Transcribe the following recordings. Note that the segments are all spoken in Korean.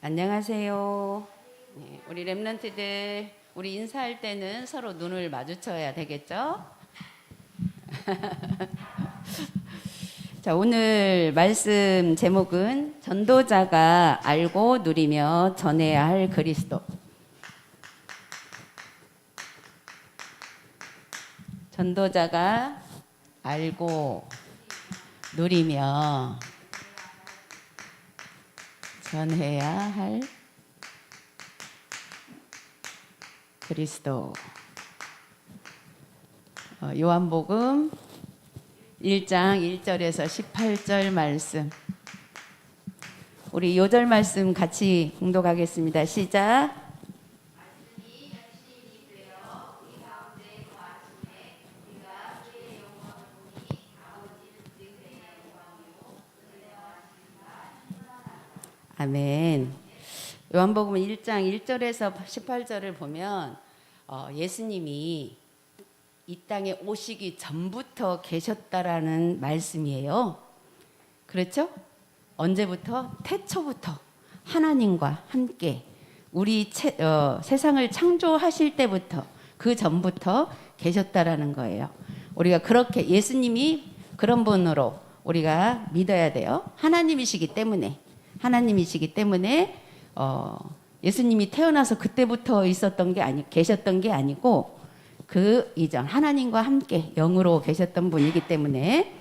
안녕하세요. 네, 우리 랩런트들 우리 인사할 때는 서로 눈을 마주쳐야 되겠죠? 자, 오늘 말씀 제목은 전도자가 알고 누리며 전해야 할 그리스도. 전도자가 알고 누리며 전해야 할 그리스도. 요한복음 1장 1절에서 18절 말씀. 우리 요절 말씀 같이 공독하겠습니다. 시작. 아멘. 요한복음 1장 1절에서 18절을 보면 예수님이 이 땅에 오시기 전부터 계셨다라는 말씀이에요. 그렇죠? 언제부터? 태초부터 하나님과 함께 우리 세상을 창조하실 때부터 그 전부터 계셨다라는 거예요. 우리가 그렇게 예수님이 그런 분으로 우리가 믿어야 돼요. 하나님이시기 때문에 예수님이 태어나서 그때부터 있었던 게 계셨던 게 아니고 그 이전 하나님과 함께 영으로 계셨던 분이기 때문에,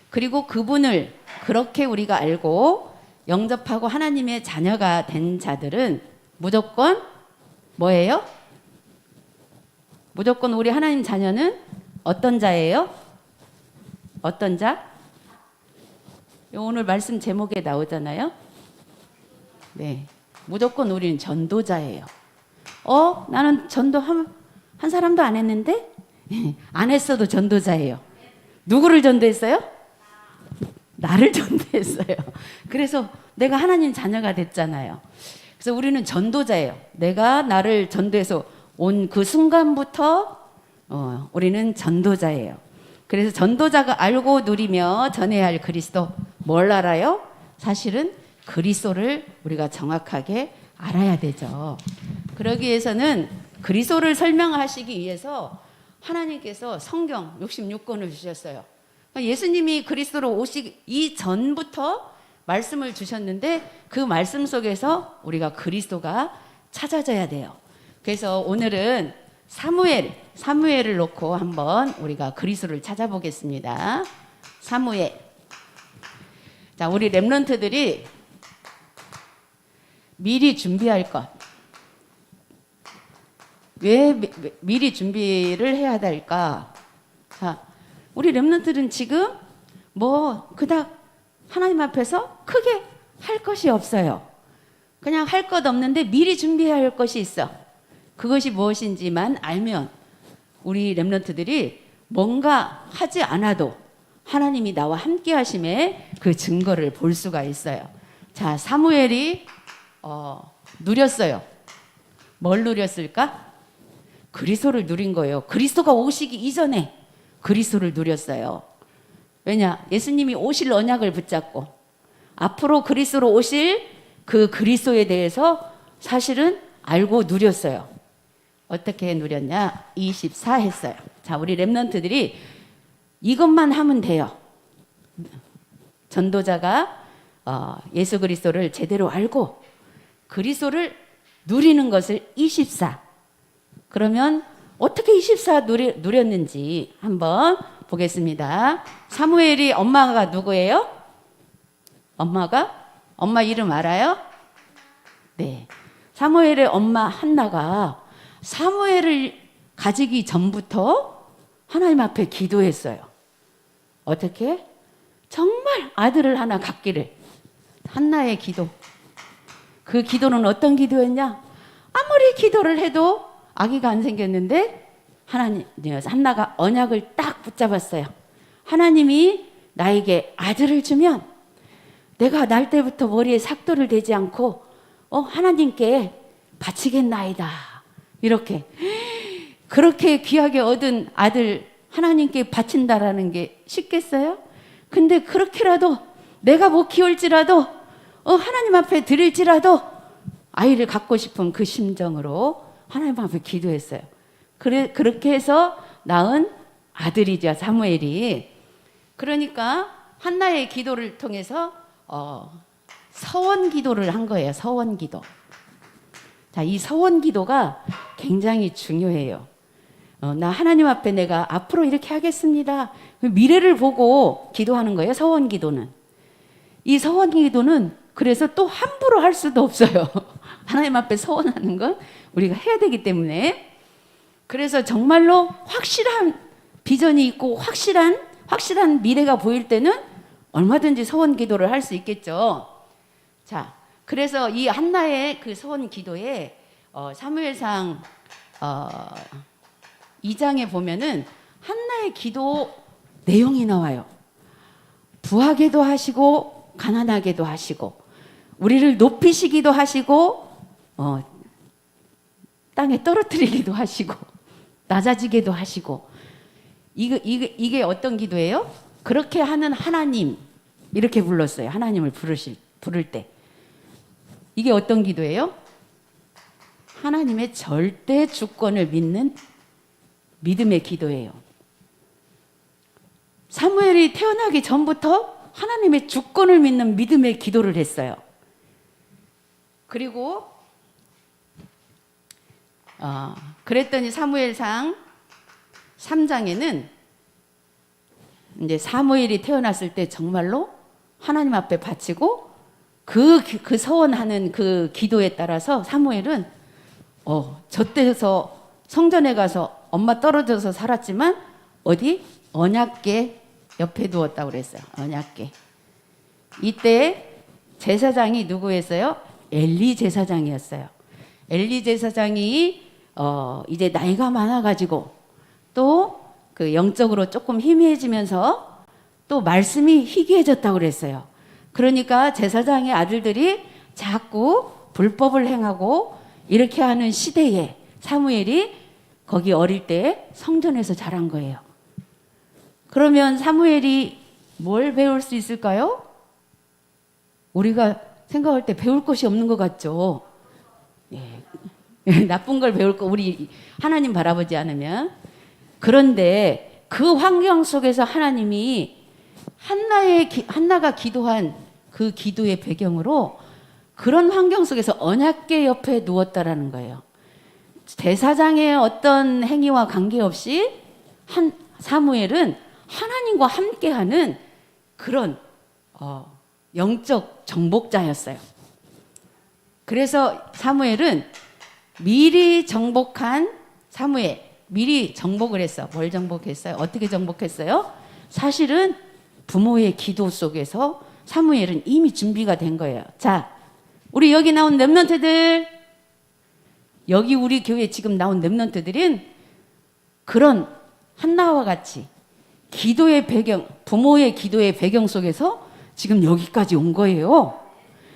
그리고 그분을 그렇게 우리가 알고 영접하고 하나님의 자녀가 된 자들은 무조건 뭐예요? 무조건 우리 하나님 자녀는 어떤 자예요? 어떤 자? 오늘 말씀 제목에 나오잖아요. 네, 무조건 우리는 전도자예요. 나는 전도 한 사람도 안 했는데? 안 했어도 전도자예요. 누구를 전도했어요? 나를 전도했어요. 그래서 내가 하나님 자녀가 됐잖아요. 그래서 우리는 전도자예요. 내가 나를 전도해서 온 그 순간부터 우리는 전도자예요. 그래서 전도자가 알고 누리며 전해야 할 그리스도, 뭘 알아요? 사실은 그리스도를 우리가 정확하게 알아야 되죠. 그러기 위해서는 그리스도를 설명하시기 위해서 하나님께서 성경 66권을 주셨어요. 예수님이 그리스도로 오시기 이전부터 말씀을 주셨는데 그 말씀 속에서 우리가 그리스도가 찾아져야 돼요. 그래서 오늘은 사무엘을 놓고 한번 우리가 그리스도를 찾아보겠습니다. 사무엘. 자, 우리 랩런트들이 미리 준비할 것. 왜 미리 준비를 해야 될까? 자, 우리 랩런트들은 지금 그닥 하나님 앞에서 크게 할 것이 없어요. 그냥 할 것 없는데 미리 준비해야 할 것이 있어. 그것이 무엇인지만 알면 우리 랩런트들이 뭔가 하지 않아도 하나님이 나와 함께 하심에 그 증거를 볼 수가 있어요. 자, 사무엘이 누렸어요. 뭘 누렸을까? 그리스도를 누린 거예요. 그리스도가 오시기 이전에 그리스도를 누렸어요. 왜냐? 예수님이 오실 언약을 붙잡고 앞으로 그리스도로 오실 그 그리스도에 대해서 사실은 알고 누렸어요. 어떻게 누렸냐? 24 했어요. 자, 우리 랩런트들이 이것만 하면 돼요. 전도자가 예수 그리스도를 제대로 알고 그리스도를 누리는 것을 24. 그러면 어떻게 24 누렸는지 한번 보겠습니다. 사무엘이 엄마가 누구예요? 엄마 이름 알아요? 네. 사무엘의 엄마 한나가 사무엘을 가지기 전부터 하나님 앞에 기도했어요. 어떻게? 정말 아들을 하나 갖기를. 한나의 기도. 그 기도는 어떤 기도였냐? 아무리 기도를 해도 아기가 안 생겼는데 한나가 언약을 딱 붙잡았어요. 하나님이 나에게 아들을 주면 내가 날 때부터 머리에 삭도를 대지 않고 하나님께 바치겠나이다. 이렇게 그렇게 귀하게 얻은 아들 하나님께 바친다라는 게 쉽겠어요? 근데 그렇게라도 내가 못 키울지라도 하나님 앞에 드릴지라도 아이를 갖고 싶은 그 심정으로 하나님 앞에 기도했어요. 그렇게 해서 낳은 아들이죠, 사무엘이. 그러니까 한나의 기도를 통해서 서원 기도를 한 거예요. 서원 기도. 자, 이 서원 기도가 굉장히 중요해요. 나 하나님 앞에 내가 앞으로 이렇게 하겠습니다. 미래를 보고 기도하는 거예요. 서원 기도는. 이 서원 기도는 그래서 또 함부로 할 수도 없어요. 하나님 앞에 서원하는 건 우리가 해야 되기 때문에. 그래서 정말로 확실한 비전이 있고 확실한 미래가 보일 때는 얼마든지 서원 기도를 할 수 있겠죠. 자, 그래서 이 한나의 그 서원 기도에 사무엘상 2장에 보면은 한나의 기도 내용이 나와요. 부하게도 하시고 가난하게도 하시고 우리를 높이시기도 하시고 땅에 떨어뜨리기도 하시고 낮아지게도 하시고 이게 어떤 기도예요? 그렇게 하는 하나님 이렇게 불렀어요. 하나님을 부를 때 이게 어떤 기도예요? 하나님의 절대 주권을 믿는 믿음의 기도예요. 사무엘이 태어나기 전부터 하나님의 주권을 믿는 믿음의 기도를 했어요. 그리고 그랬더니 사무엘상 3장에는 이제 사무엘이 태어났을 때 정말로 하나님 앞에 바치고 그 서원하는 그 기도에 따라서 사무엘은 젖대서 성전에 가서 엄마 떨어져서 살았지만 어디 언약궤 옆에 두었다고 그랬어요. 언약궤. 이때 제사장이 누구였어요? 엘리 제사장이었어요. 엘리 제사장이 이제 나이가 많아가지고 또 그 영적으로 조금 희미해지면서 또 말씀이 희귀해졌다고 그랬어요. 그러니까 제사장의 아들들이 자꾸 불법을 행하고 이렇게 하는 시대에 사무엘이 거기 어릴 때 성전에서 자란 거예요. 그러면 사무엘이 뭘 배울 수 있을까요? 우리가 생각할 때 배울 것이 없는 것 같죠. 예. 나쁜 걸 배울 거 우리 하나님 바라보지 않으면. 그런데 그 환경 속에서 하나님이 한나가 기도한 그 기도의 배경으로 그런 환경 속에서 언약궤 옆에 누웠다라는 거예요. 제사장의 어떤 행위와 관계없이 사무엘은 하나님과 함께하는 그런 영적 정복자였어요. 그래서 사무엘은 미리 정복한 사무엘, 미리 정복을 했어. 뭘 정복했어요? 어떻게 정복했어요? 사실은 부모의 기도 속에서 사무엘은 이미 준비가 된 거예요. 자, 우리 여기 나온 렘넌트들, 여기 우리 교회 지금 나온 렘넌트들은 그런 한나와 같이 기도의 배경, 부모의 기도의 배경 속에서 지금 여기까지 온 거예요.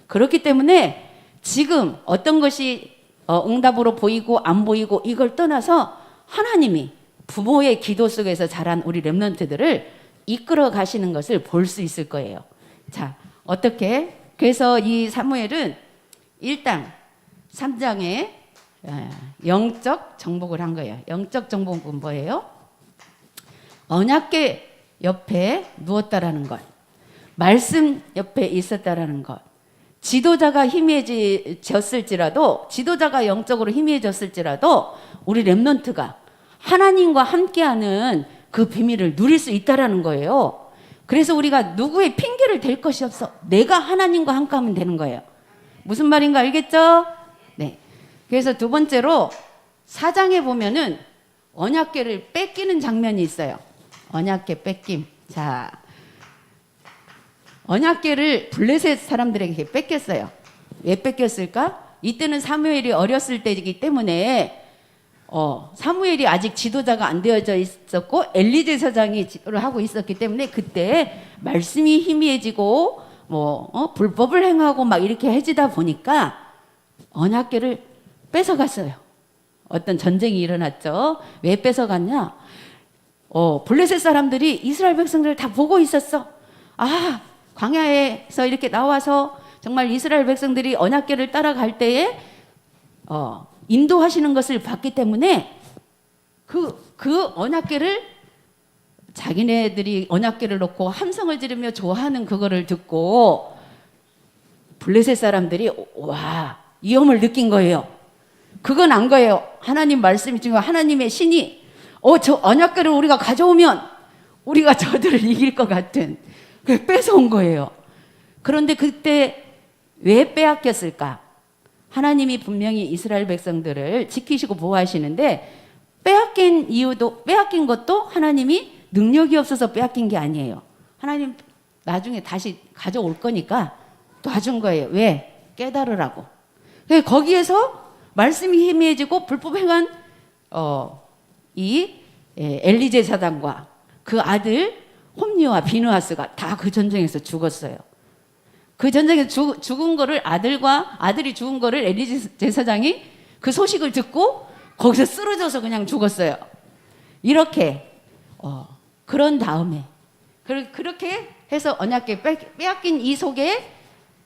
그렇기 때문에 지금 어떤 것이 응답으로 보이고 안 보이고 이걸 떠나서 하나님이 부모의 기도 속에서 자란 우리 렘넌트들을 이끌어 가시는 것을 볼 수 있을 거예요. 자, 어떻게? 그래서 이 사무엘은 일단 3장에 영적 정복을 한 거예요. 영적 정복은 뭐예요? 언약궤 옆에 누웠다라는 것, 말씀 옆에 있었다라는 것, 지도자가 희미해졌을지라도, 지도자가 영적으로 희미해졌을지라도 우리 렘넌트가 하나님과 함께하는 그 비밀을 누릴 수 있다라는 거예요. 그래서 우리가 누구의 핑계를 댈 것이 없어. 내가 하나님과 함께하면 되는 거예요. 무슨 말인가 알겠죠? 네. 그래서 두 번째로 4장에 보면은 언약궤를 뺏기는 장면이 있어요. 언약궤 뺏김. 자, 언약궤를 블레셋 사람들에게 뺏겼어요. 왜 뺏겼을까? 이때는 사무엘이 어렸을 때이기 때문에 사무엘이 아직 지도자가 안 되어져 있었고 엘리 제사장이 지도를 하고 있었기 때문에 그때 말씀이 희미해지고 불법을 행하고 막 이렇게 해지다 보니까 언약궤를 뺏어갔어요. 어떤 전쟁이 일어났죠. 왜 뺏어갔냐? 블레셋 사람들이 이스라엘 백성들을 다 보고 있었어. 아, 광야에서 이렇게 나와서 정말 이스라엘 백성들이 언약궤를 따라갈 때에 인도하시는 것을 봤기 때문에 그 언약궤를 자기네들이 언약궤를 놓고 함성을 지르며 좋아하는 그거를 듣고 블레셋 사람들이 와, 위험을 느낀 거예요. 그건 안 거예요. 하나님 말씀이 중요. 하나님의 신이 저 언약궤를 우리가 가져오면 우리가 저들을 이길 것 같은 그 뺏어온 거예요. 그런데 그때 왜 빼앗겼을까? 하나님이 분명히 이스라엘 백성들을 지키시고 보호하시는데 빼앗긴 것도 하나님이 능력이 없어서 빼앗긴 게 아니에요. 하나님 나중에 다시 가져올 거니까 놔준 거예요. 왜? 깨달으라고. 거기에서 말씀이 희미해지고 불법 행한 엘리 제사장과 그 아들 홈리와 비느하스가 다 그 전쟁에서 죽었어요. 그 전쟁에서 죽은 거를 아들이 죽은 거를 엘리 제사장이 그 소식을 듣고 거기서 쓰러져서 그냥 죽었어요. 이렇게 그런 다음에 그렇게 해서 언약궤 빼앗긴 이 속에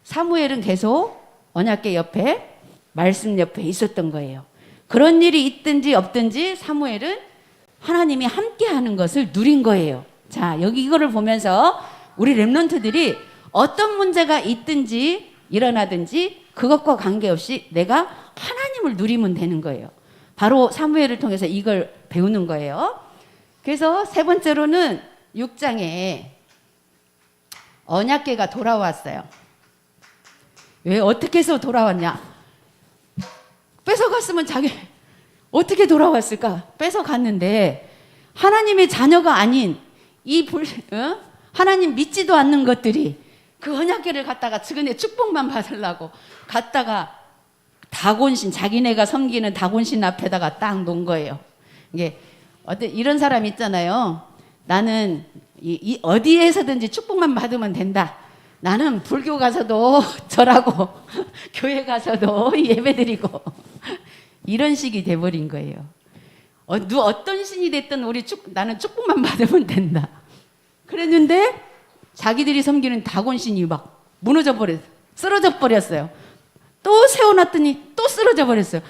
사무엘은 계속 언약궤 옆에 말씀 옆에 있었던 거예요. 그런 일이 있든지 없든지 사무엘은 하나님이 함께하는 것을 누린 거예요. 자, 여기 이거를 보면서 우리 렘넌트들이 어떤 문제가 있든지 일어나든지 그것과 관계없이 내가 하나님을 누리면 되는 거예요. 바로 사무엘을 통해서 이걸 배우는 거예요. 그래서 세 번째로는 6장에 언약궤가 돌아왔어요. 왜 어떻게 해서 돌아왔냐? 뺏어갔으면 어떻게 돌아왔을까? 뺏어갔는데 하나님의 자녀가 아닌 하나님 믿지도 않는 것들이 그 언약궤를 갖다가 측은의 축복만 받으려고 갔다가 다곤신, 자기네가 섬기는 다곤신 앞에다가 딱 놓은 거예요. 이게 이런 사람 있잖아요. 나는 어디에서든지 축복만 받으면 된다. 나는 불교 가서도 절하고 교회 가서도 예배드리고 이런 식이 돼버린 거예요. 어떤 신이 됐든 나는 축복만 받으면 된다. 그랬는데 자기들이 섬기는 다곤신이 막 무너져 버렸어요. 쓰러져 버렸어요. 또 세워놨더니 또 쓰러져 버렸어요.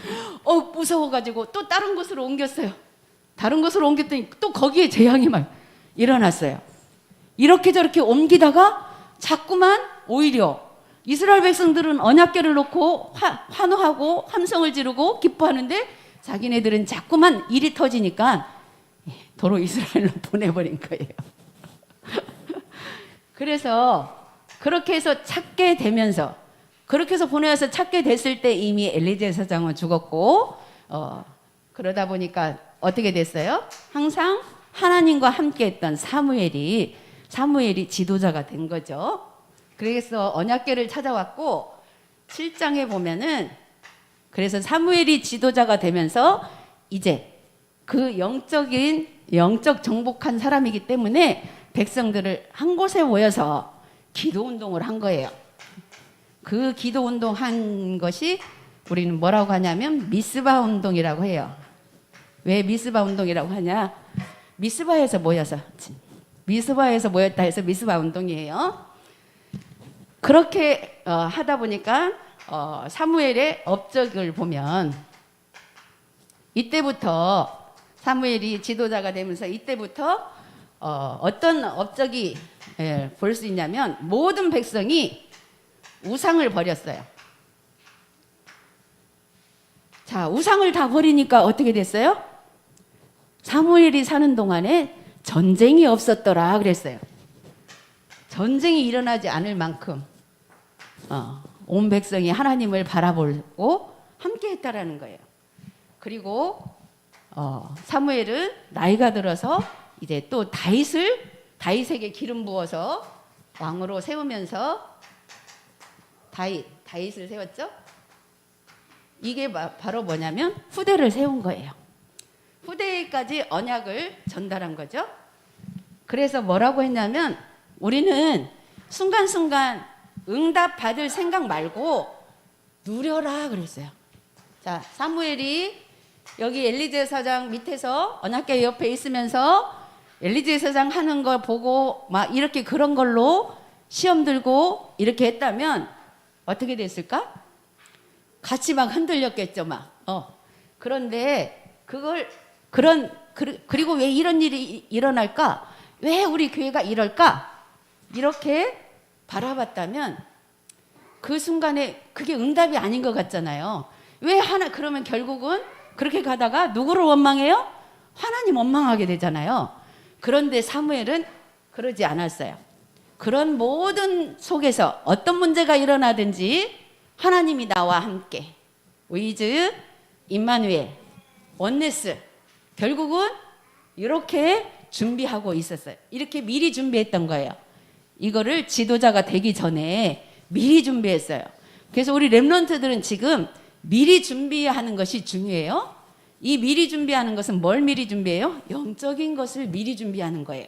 무서워가지고 또 다른 곳으로 옮겼어요. 다른 곳으로 옮겼더니 또 거기에 재앙이 막 일어났어요. 이렇게 저렇게 옮기다가 자꾸만 오히려 이스라엘 백성들은 언약궤를 놓고 환호하고 함성을 지르고 기뻐하는데 자기네들은 자꾸만 일이 터지니까 도로 이스라엘로 보내버린 거예요. 그래서 그렇게 해서 찾게 되면서 그렇게 해서 보내서 찾게 됐을 때 이미 엘리 제사장은 죽었고 그러다 보니까 어떻게 됐어요? 항상 하나님과 함께했던 사무엘이 지도자가 된 거죠. 그래서 언약궤를 찾아왔고 7장에 보면은 그래서 사무엘이 지도자가 되면서 이제 그 영적 정복한 사람이기 때문에 백성들을 한 곳에 모여서 기도 운동을 한 거예요. 그 기도 운동 한 것이 우리는 뭐라고 하냐면 미스바 운동이라고 해요. 왜 미스바 운동이라고 하냐? 미스바에서 모였다 해서 미스바 운동이에요. 그렇게 하다 보니까 사무엘의 업적을 보면 이때부터 사무엘이 지도자가 되면서 이때부터 어떤 업적이 볼 수 있냐면 모든 백성이 우상을 버렸어요. 자, 우상을 다 버리니까 어떻게 됐어요? 사무엘이 사는 동안에 전쟁이 없었더라 그랬어요. 전쟁이 일어나지 않을 만큼 온 백성이 하나님을 바라보고 함께했다라는 거예요. 그리고 사무엘은 나이가 들어서 이제 또 다윗에게 기름 부어서 왕으로 세우면서 다윗을 세웠죠. 이게 바로 뭐냐면 후대를 세운 거예요. 후대까지 언약을 전달한 거죠. 그래서 뭐라고 했냐면 우리는 순간순간 응답 받을 생각 말고 누려라 그랬어요. 자, 사무엘이 여기 엘리 제사장 밑에서 언약궤 옆에 있으면서 엘리 제사장 하는 거 보고 막 이렇게 그런 걸로 시험 들고 이렇게 했다면 어떻게 됐을까? 같이 막 흔들렸겠죠, 막. 그런데 그리고 왜 이런 일이 일어날까? 왜 우리 교회가 이럴까? 이렇게 바라봤다면 그 순간에 그게 응답이 아닌 것 같잖아요. 그러면 결국은 그렇게 가다가 누구를 원망해요? 하나님 원망하게 되잖아요. 그런데 사무엘은 그러지 않았어요. 그런 모든 속에서 어떤 문제가 일어나든지 하나님이 나와 함께 위즈, 임마누엘, 원네스 결국은 이렇게 준비하고 있었어요. 이렇게 미리 준비했던 거예요. 이거를 지도자가 되기 전에 미리 준비했어요. 그래서 우리 렘넌트들은 지금 미리 준비하는 것이 중요해요. 이 미리 준비하는 것은 뭘 미리 준비해요? 영적인 것을 미리 준비하는 거예요.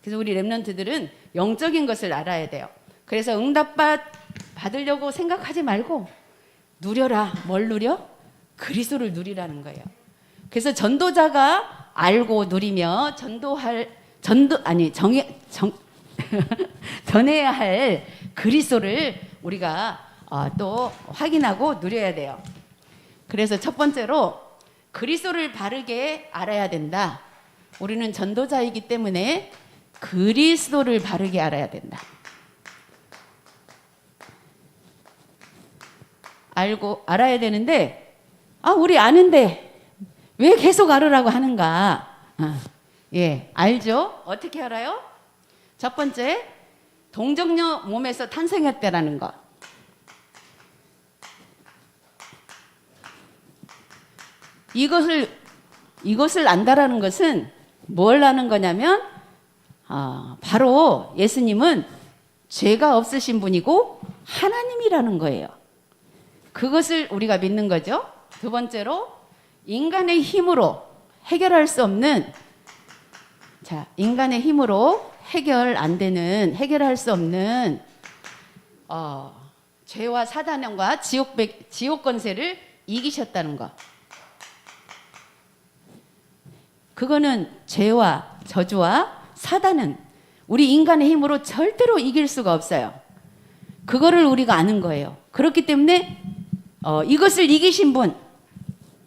그래서 우리 렘넌트들은 영적인 것을 알아야 돼요. 그래서 받으려고 생각하지 말고 누려라. 뭘 누려? 그리스도를 누리라는 거예요. 그래서 전도자가 알고 누리며 전해야 할 그리스도를 우리가 또 확인하고 누려야 돼요. 그래서 첫 번째로 그리스도를 바르게 알아야 된다. 우리는 전도자이기 때문에 그리스도를 바르게 알아야 된다. 알아야 되는데 우리 아는데 왜 계속 알으라고 하는가? 알죠? 어떻게 알아요? 첫 번째, 동정녀 몸에서 탄생했다라는 것. 이것을 안다라는 것은 뭘 아는 거냐면 바로 예수님은 죄가 없으신 분이고 하나님이라는 거예요. 그것을 우리가 믿는 거죠. 두 번째로 인간의 힘으로 해결할 수 없는 인간의 힘으로 해결할 수 없는 죄와 사단과 지옥 권세를 이기셨다는 것. 그거는 죄와 저주와 사단은 우리 인간의 힘으로 절대로 이길 수가 없어요. 그거를 우리가 아는 거예요. 그렇기 때문에 이것을 이기신 분,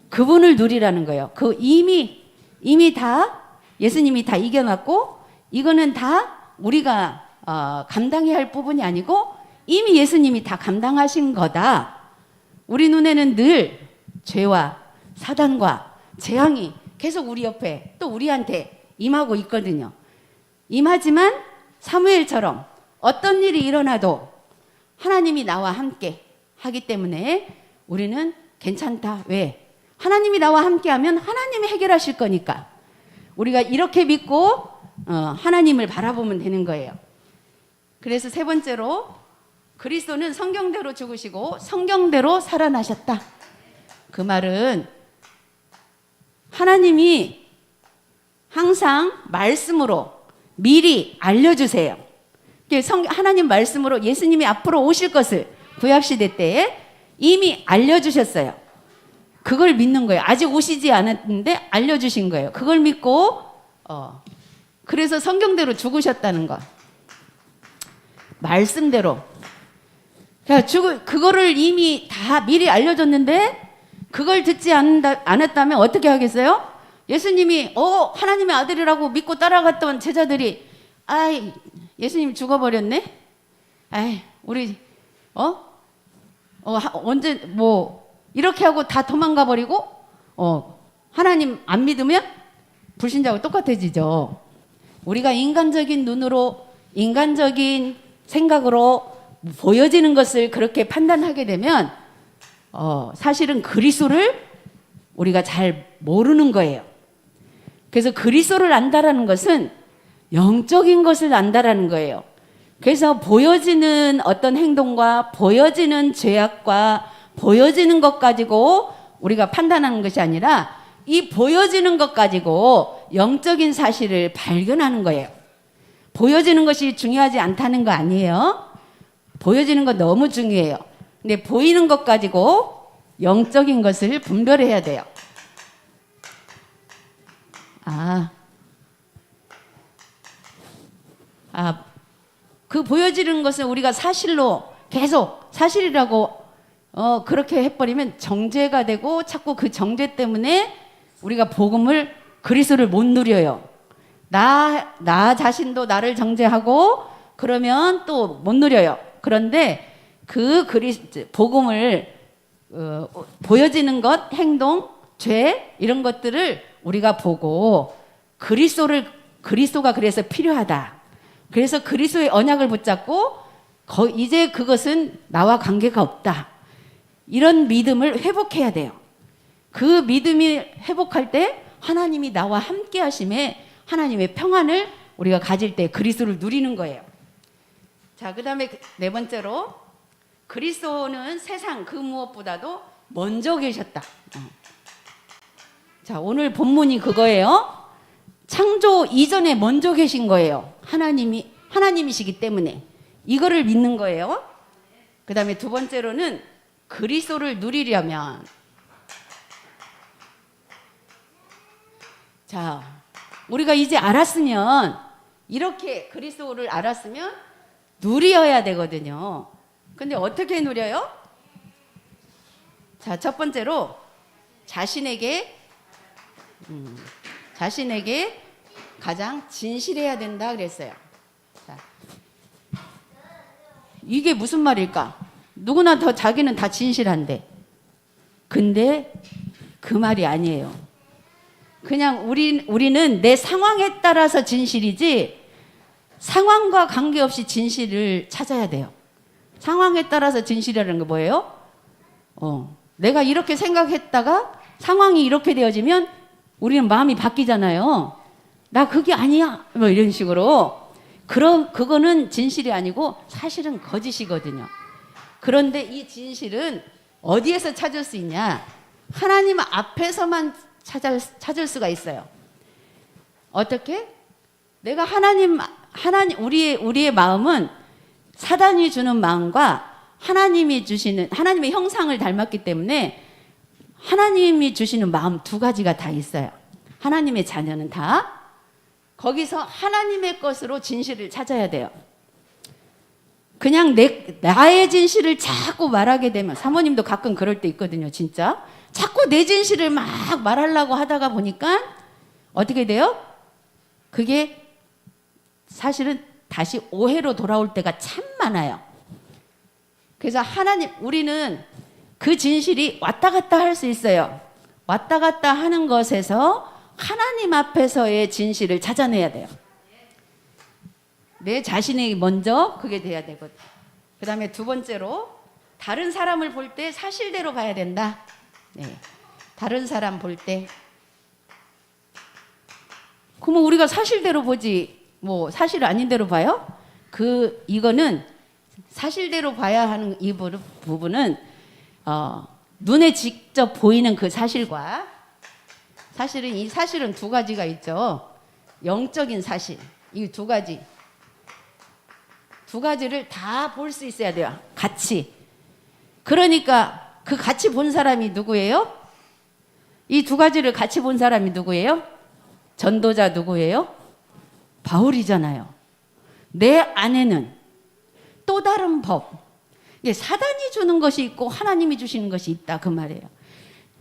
그분을 누리라는 거예요. 이미 다 예수님이 다 이겨놨고 이거는 다 우리가 감당해야 할 부분이 아니고 이미 예수님이 다 감당하신 거다. 우리 눈에는 늘 죄와 사단과 재앙이 계속 우리 옆에 또 우리한테 임하고 있거든요. 임하지만 사무엘처럼 어떤 일이 일어나도 하나님이 나와 함께 하기 때문에 우리는 괜찮다. 왜? 하나님이 나와 함께하면 하나님이 해결하실 거니까 우리가 이렇게 믿고 하나님을 바라보면 되는 거예요. 그래서 세 번째로 그리스도는 성경대로 죽으시고 성경대로 살아나셨다. 그 말은 하나님이 항상 말씀으로 미리 알려주세요. 하나님 말씀으로 예수님이 앞으로 오실 것을 구약시대 때에 이미 알려주셨어요. 그걸 믿는 거예요. 아직 오시지 않았는데 알려주신 거예요. 그걸 믿고 그래서 성경대로 죽으셨다는 거. 말씀대로. 그거를 이미 다 미리 알려줬는데 그걸 듣지 않았다면 어떻게 하겠어요? 예수님이 하나님의 아들이라고 믿고 따라갔던 제자들이 예수님 죽어버렸네? 우리 언제 이렇게 하고 다 도망가 버리고 하나님 안 믿으면 불신자하고 똑같아지죠. 우리가 인간적인 눈으로 인간적인 생각으로 보여지는 것을 그렇게 판단하게 되면 사실은 그리스도를 우리가 잘 모르는 거예요. 그래서 그리스도를 안다라는 것은 영적인 것을 안다라는 거예요. 그래서 보여지는 어떤 행동과 보여지는 죄악과 보여지는 것 가지고 우리가 판단하는 것이 아니라 이 보여지는 것 가지고 영적인 사실을 발견하는 거예요. 보여지는 것이 중요하지 않다는 거 아니에요. 보여지는 거 너무 중요해요. 근데 보이는 것 가지고 영적인 것을 분별해야 돼요. 그 보여지는 것을 우리가 사실로 계속 사실이라고 그렇게 해버리면 정죄가 되고 자꾸 그 정죄 때문에 우리가 복음을 그리스도를 못 누려요. 나 자신도 나를 정죄하고 그러면 또 못 누려요. 그런데 그 복음을 보여지는 것, 행동, 죄 이런 것들을 우리가 보고 그리스도가 그래서 필요하다. 그래서 그리스도의 언약을 붙잡고 이제 그것은 나와 관계가 없다. 이런 믿음을 회복해야 돼요. 그 믿음이 회복할 때 하나님이 나와 함께 하심에 하나님의 평안을 우리가 가질 때 그리스도를 누리는 거예요. 자, 그다음에 네 번째로 그리스도는 세상 그 무엇보다도 먼저 계셨다. 자, 오늘 본문이 그거예요. 창조 이전에 먼저 계신 거예요. 하나님이시기 때문에 이거를 믿는 거예요. 그다음에 두 번째로는 그리스도를 누리려면 자, 우리가 이제 알았으면 이렇게 그리스도를 알았으면 누려야 되거든요. 근데 어떻게 누려요? 자, 첫 번째로 자신에게 가장 진실해야 된다 그랬어요. 자, 이게 무슨 말일까? 누구나 자기는 다 진실한데. 근데 그 말이 아니에요. 그냥 우리는 내 상황에 따라서 진실이지 상황과 관계없이 진실을 찾아야 돼요. 상황에 따라서 진실이라는 게 뭐예요? 내가 이렇게 생각했다가 상황이 이렇게 되어지면 우리는 마음이 바뀌잖아요. 나 그게 아니야. 뭐 이런 식으로. 그거는 진실이 아니고 사실은 거짓이거든요. 그런데 이 진실은 어디에서 찾을 수 있냐? 하나님 앞에서만 찾을 수가 있어요. 어떻게? 내가 우리의 마음은 사단이 주는 마음과 하나님이 주시는 하나님의 형상을 닮았기 때문에 하나님이 주시는 마음 두 가지가 다 있어요. 하나님의 자녀는 다 거기서 하나님의 것으로 진실을 찾아야 돼요. 그냥 나의 진실을 자꾸 말하게 되면 사모님도 가끔 그럴 때 있거든요. 진짜 자꾸 내 진실을 막 말하려고 하다가 보니까 어떻게 돼요? 그게 사실은 다시 오해로 돌아올 때가 참 많아요. 그래서 우리는 그 진실이 왔다 갔다 할 수 있어요. 왔다 갔다 하는 것에서 하나님 앞에서의 진실을 찾아내야 돼요. 내 자신이 먼저 그게 돼야 되거든. 그 다음에 두 번째로 다른 사람을 볼 때 사실대로 봐야 된다. 네. 다른 사람 볼 때 그러면 우리가 사실대로 보지 뭐 사실 아닌 대로 봐요? 이거는 사실대로 봐야 하는 이 부분은 눈에 직접 보이는 그 사실과 사실은 이 사실은 두 가지가 있죠. 영적인 사실 이 두 가지를 다 볼 수 있어야 돼요. 같이. 그러니까 그 같이 본 사람이 누구예요? 이 두 가지를 같이 본 사람이 누구예요? 전도자 누구예요? 바울이잖아요. 내 안에는 또 다른 법. 사단이 주는 것이 있고 하나님이 주시는 것이 있다 그 말이에요.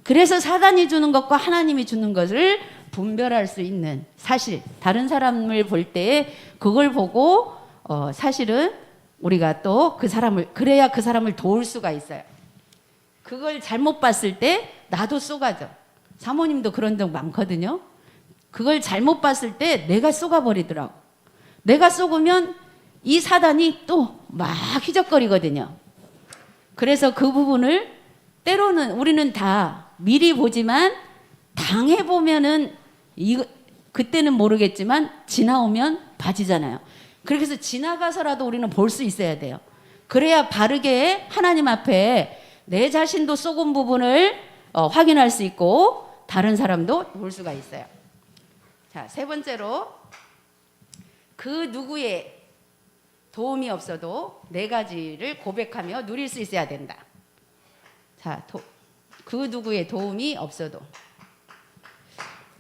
그래서 사단이 주는 것과 하나님이 주는 것을 분별할 수 있는 사실. 다른 사람을 볼 때 그걸 보고 사실은 우리가 또 그래야 그 사람을 도울 수가 있어요. 그걸 잘못 봤을 때 나도 쏘가죠. 사모님도 그런 적 많거든요. 그걸 잘못 봤을 때 내가 쏘가버리더라고. 내가 쏘으면 이 사단이 또 막 휘적거리거든요. 그래서 그 부분을 때로는 우리는 다 미리 보지만 당해보면은 그때는 모르겠지만 지나오면 봐지잖아요. 그래서 지나가서라도 우리는 볼 수 있어야 돼요. 그래야 바르게 하나님 앞에 내 자신도 쏘은 부분을 확인할 수 있고 다른 사람도 볼 수가 있어요. 자, 세 번째로 그 누구의 도움이 없어도 네 가지를 고백하며 누릴 수 있어야 된다. 자, 그 누구의 도움이 없어도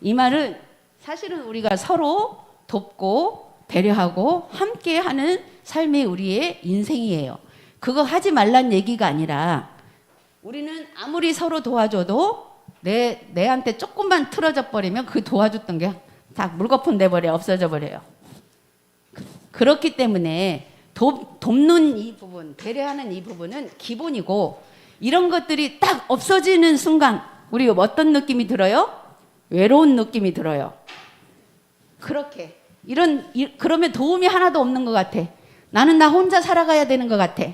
이 말은 사실은 우리가 서로 돕고 배려하고 함께하는 삶이 우리의 인생이에요. 그거 하지 말란 얘기가 아니라 우리는 아무리 서로 도와줘도 내한테 조금만 틀어져 버리면 그 도와줬던 게 다 물거품 돼버려 없어져 버려요. 그렇기 때문에 돕는 이 부분, 배려하는 이 부분은 기본이고 이런 것들이 딱 없어지는 순간 우리 어떤 느낌이 들어요? 외로운 느낌이 들어요. 그렇게 그러면 도움이 하나도 없는 것 같아. 나는 나 혼자 살아가야 되는 것 같아.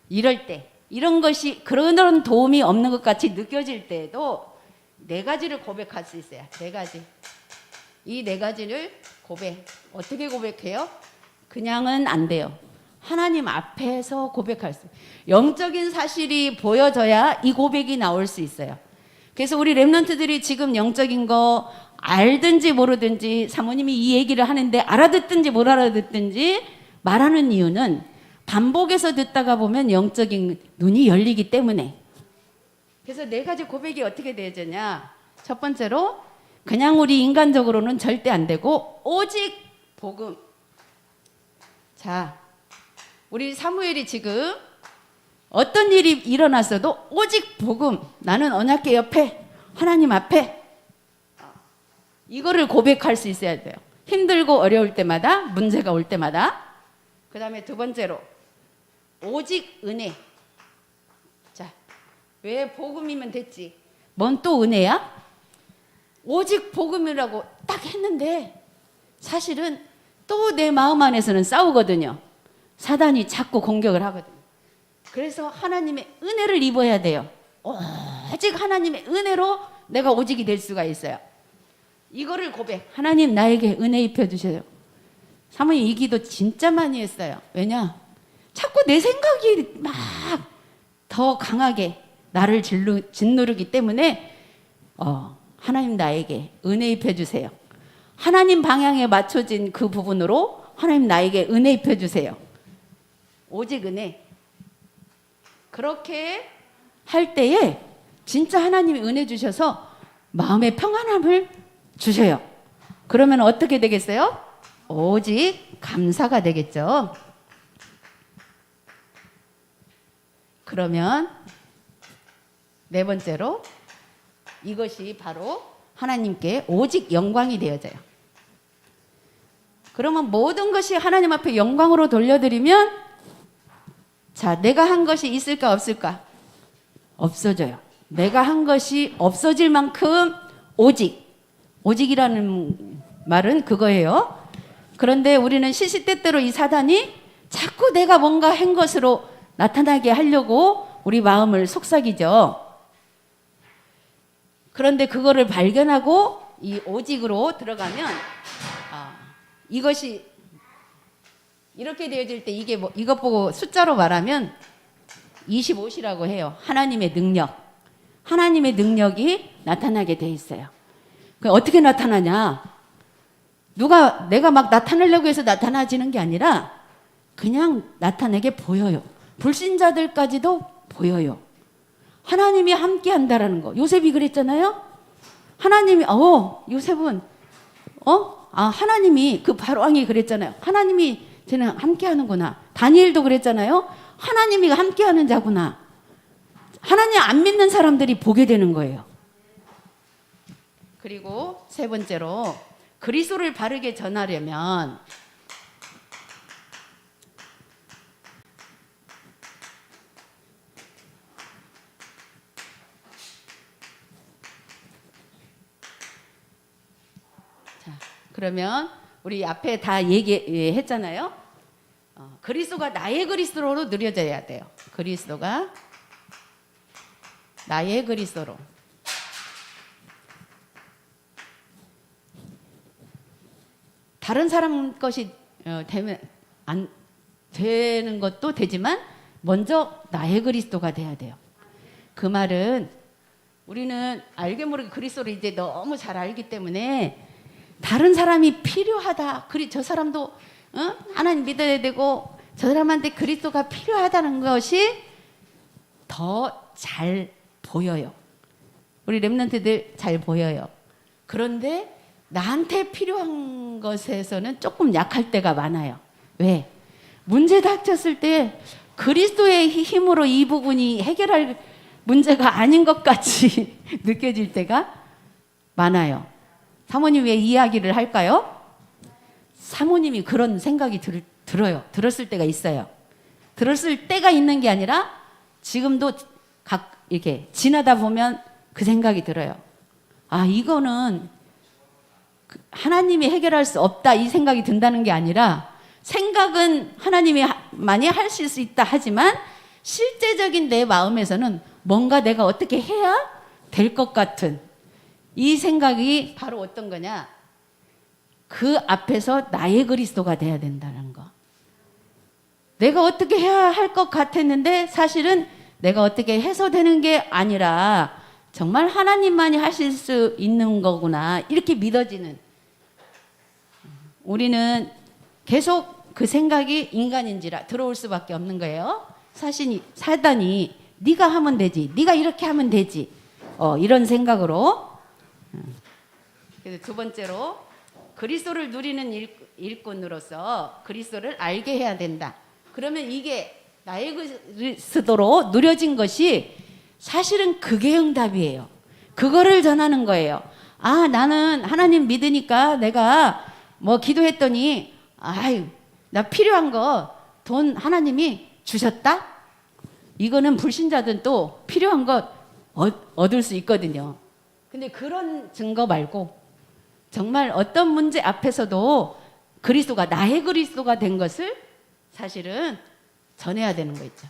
이럴 때 이런 것이 그런 도움이 없는 것 같이 느껴질 때에도 네 가지를 고백할 수 있어요. 네 가지. 이 네 가지를 어떻게 고백해요? 그냥은 안 돼요. 하나님 앞에서 고백할 수. 영적인 사실이 보여져야 이 고백이 나올 수 있어요. 그래서 우리 렘넌트들이 지금 영적인 거 알든지 모르든지 사모님이 이 얘기를 하는데 알아듣든지 못 알아듣든지 말하는 이유는 반복해서 듣다가 보면 영적인 눈이 열리기 때문에. 그래서 네 가지 고백이 어떻게 되어지냐. 첫 번째로 그냥 우리 인간적으로는 절대 안 되고 오직 복음. 자, 우리 사무엘이 지금 어떤 일이 일어났어도 오직 복음. 나는 언약궤 옆에 하나님 앞에 이거를 고백할 수 있어야 돼요. 힘들고 어려울 때마다 문제가 올 때마다. 그 다음에 두 번째로 오직 은혜. 자, 왜 복음이면 됐지? 뭔 또 은혜야? 오직 복음이라고 딱 했는데 사실은 또 내 마음 안에서는 싸우거든요. 사단이 자꾸 공격을 하거든요. 그래서 하나님의 은혜를 입어야 돼요. 오직 하나님의 은혜로 내가 오직이 될 수가 있어요. 이거를 고백. 하나님 나에게 은혜 입혀주세요. 사모님 이 기도 진짜 많이 했어요. 왜냐? 자꾸 내 생각이 막 더 강하게 나를 짓누르기 때문에 하나님 나에게 은혜 입혀주세요. 하나님 방향에 맞춰진 그 부분으로 하나님 나에게 은혜 입혀주세요. 오직 은혜. 그렇게 할 때에 진짜 하나님이 은혜 주셔서 마음의 평안함을 주셔요. 그러면 어떻게 되겠어요? 오직 감사가 되겠죠. 그러면 네 번째로 이것이 바로 하나님께 오직 영광이 되어져요. 그러면 모든 것이 하나님 앞에 영광으로 돌려드리면 자, 내가 한 것이 있을까 없을까? 없어져요. 내가 한 것이 없어질 만큼 오직이라는 말은 그거예요. 그런데 우리는 시시때때로 이 사단이 자꾸 내가 뭔가 한 것으로 나타나게 하려고 우리 마음을 속삭이죠. 그런데 그거를 발견하고 이 오직으로 들어가면 이것이 이렇게 되어질 때 이게 이것 보고 숫자로 말하면 25시라고 해요. 하나님의 능력. 하나님의 능력이 나타나게 돼 있어요. 어떻게 나타나냐? 내가 막 나타내려고 해서 나타나지는 게 아니라 그냥 나타내게 보여요. 불신자들까지도 보여요. 하나님이 함께 한다라는 거. 요셉이 그랬잖아요. 하나님이 요셉은 하나님이 그 바로왕이 그랬잖아요. 하나님이 쟤는 함께 하는구나. 다니엘도 그랬잖아요. 하나님이 함께 하는 자구나. 하나님 안 믿는 사람들이 보게 되는 거예요. 그리고 세 번째로 그리스도를 바르게 전하려면 그러면 우리 앞에 다 얘기했잖아요. 그리스도가 나의 그리스도로 누려져야 돼요. 그리스도가 나의 그리스도로. 다른 사람 것이 되면 안 되는 것도 되지만 먼저 나의 그리스도가 돼야 돼요. 그 말은 우리는 알게 모르게 그리스도를 이제 너무 잘 알기 때문에 다른 사람이 필요하다. 저 사람도 하나님 믿어야 되고 저 사람한테 그리스도가 필요하다는 것이 더 잘 보여요. 우리 렘넌트들 잘 보여요. 그런데 나한테 필요한 것에서는 조금 약할 때가 많아요. 왜? 문제 닥쳤을 때 그리스도의 힘으로 이 부분이 해결할 문제가 아닌 것 같이 느껴질 때가 많아요. 사모님 왜 이야기를 할까요? 사모님이 그런 생각이 들어요. 들었을 때가 있어요. 들었을 때가 있는 게 아니라 지금도 이렇게 지나다 보면 그 생각이 들어요. 아, 이거는 하나님이 해결할 수 없다 이 생각이 든다는 게 아니라 생각은 하나님이 많이 하실 수 있다 하지만 실제적인 내 마음에서는 뭔가 내가 어떻게 해야 될 것 같은 이 생각이 바로 어떤 거냐? 그 앞에서 나의 그리스도가 돼야 된다는 거. 내가 어떻게 해야 할 것 같았는데 사실은 내가 어떻게 해서 되는 게 아니라 정말 하나님만이 하실 수 있는 거구나 이렇게 믿어지는, 우리는 계속 그 생각이 인간인지라 들어올 수밖에 없는 거예요. 사단이 네가 하면 되지, 네가 이렇게 하면 되지, 이런 생각으로. 그래서 두 번째로 그리스도를 누리는 일꾼으로서 그리스도를 알게 해야 된다. 그러면 이게 나의 그리스도로 누려진 것이 사실은 그게 응답이에요. 그거를 전하는 거예요. 아, 나는 하나님 믿으니까 내가 뭐 기도했더니 아유, 나 필요한 거 돈 하나님이 주셨다? 이거는 불신자든 또 필요한 것 얻을 수 있거든요. 근데 그런 증거 말고 정말 어떤 문제 앞에서도 그리스도가 나의 그리스도가 된 것을 사실은 전해야 되는 거 있죠.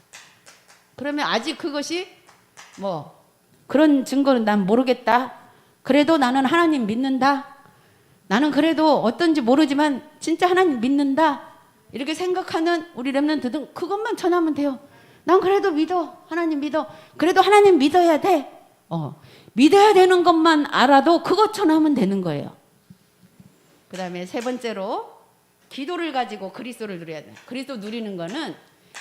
그러면 아직 그것이 뭐 그런 증거는 난 모르겠다. 그래도 나는 하나님 믿는다. 나는 그래도 어떤지 모르지만 진짜 하나님 믿는다. 이렇게 생각하는 우리 렘넌트들은 그것만 전하면 돼요. 난 그래도 믿어. 하나님 믿어. 그래도 하나님 믿어야 돼. 믿어야 되는 것만 알아도 그것 전하면 되는 거예요. 그 다음에 세 번째로 기도를 가지고 그리스도를 누려야 돼. 그리스도 누리는 거는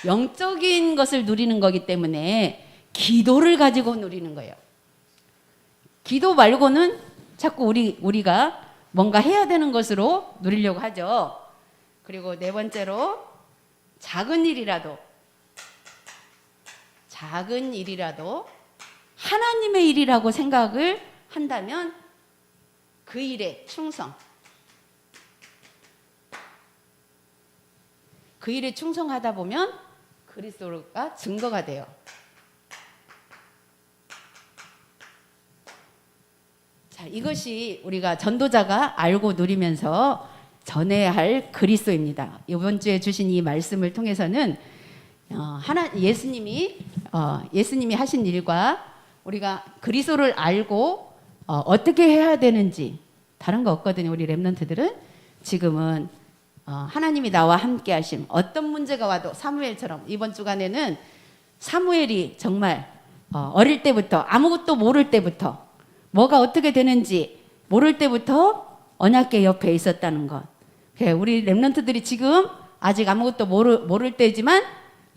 영적인 것을 누리는 거기 때문에 기도를 가지고 누리는 거예요. 기도 말고는 자꾸 우리가 뭔가 해야 되는 것으로 누리려고 하죠. 그리고 네 번째로 작은 일이라도 하나님의 일이라고 생각을 한다면 그 일에 충성. 그 일에 충성하다 보면 그리스도가 증거가 돼요. 자, 이것이 우리가 전도자가 알고 누리면서 전해야 할 그리스도입니다. 이번 주에 주신 이 말씀을 통해서는 예수님이 하신 일과 우리가 그리스도를 알고 어떻게 해야 되는지 다른 거 없거든요. 우리 렘넌트들은 지금은 하나님이 나와 함께 하심, 어떤 문제가 와도 사무엘처럼 이번 주간에는 사무엘이 정말 어릴 때부터 아무것도 모를 때부터 뭐가 어떻게 되는지 모를 때부터 언약궤 옆에 있었다는 것. 우리 렘넌트들이 지금 아직 아무것도 모를 때지만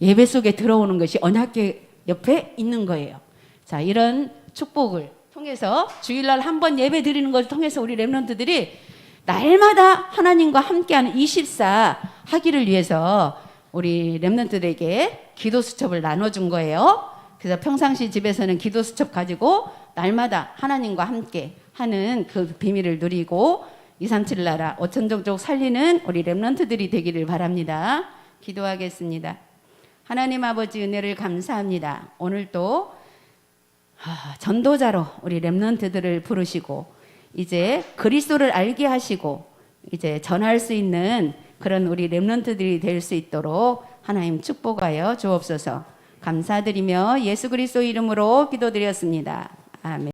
예배 속에 들어오는 것이 언약궤 옆에 있는 거예요. 자, 이런 축복을 통해서 주일날 한 번 예배 드리는 것을 통해서 우리 렘넌트들이 날마다 하나님과 함께하는 24 하기를 위해서 우리 렘넌트들에게 기도 수첩을 나눠준 거예요. 그래서 평상시 집에서는 기도 수첩 가지고 날마다 하나님과 함께 하는 그 비밀을 누리고 237 나라 5천 종족 살리는 우리 렘넌트들이 되기를 바랍니다. 기도하겠습니다. 하나님 아버지 은혜를 감사합니다. 오늘도 전도자로 우리 렘넌트들을 부르시고 이제 그리스도를 알게 하시고 이제 전할 수 있는 그런 우리 렘넌트들이 될 수 있도록 하나님 축복하여 주옵소서. 감사드리며 예수 그리스도 이름으로 기도드렸습니다. 아멘.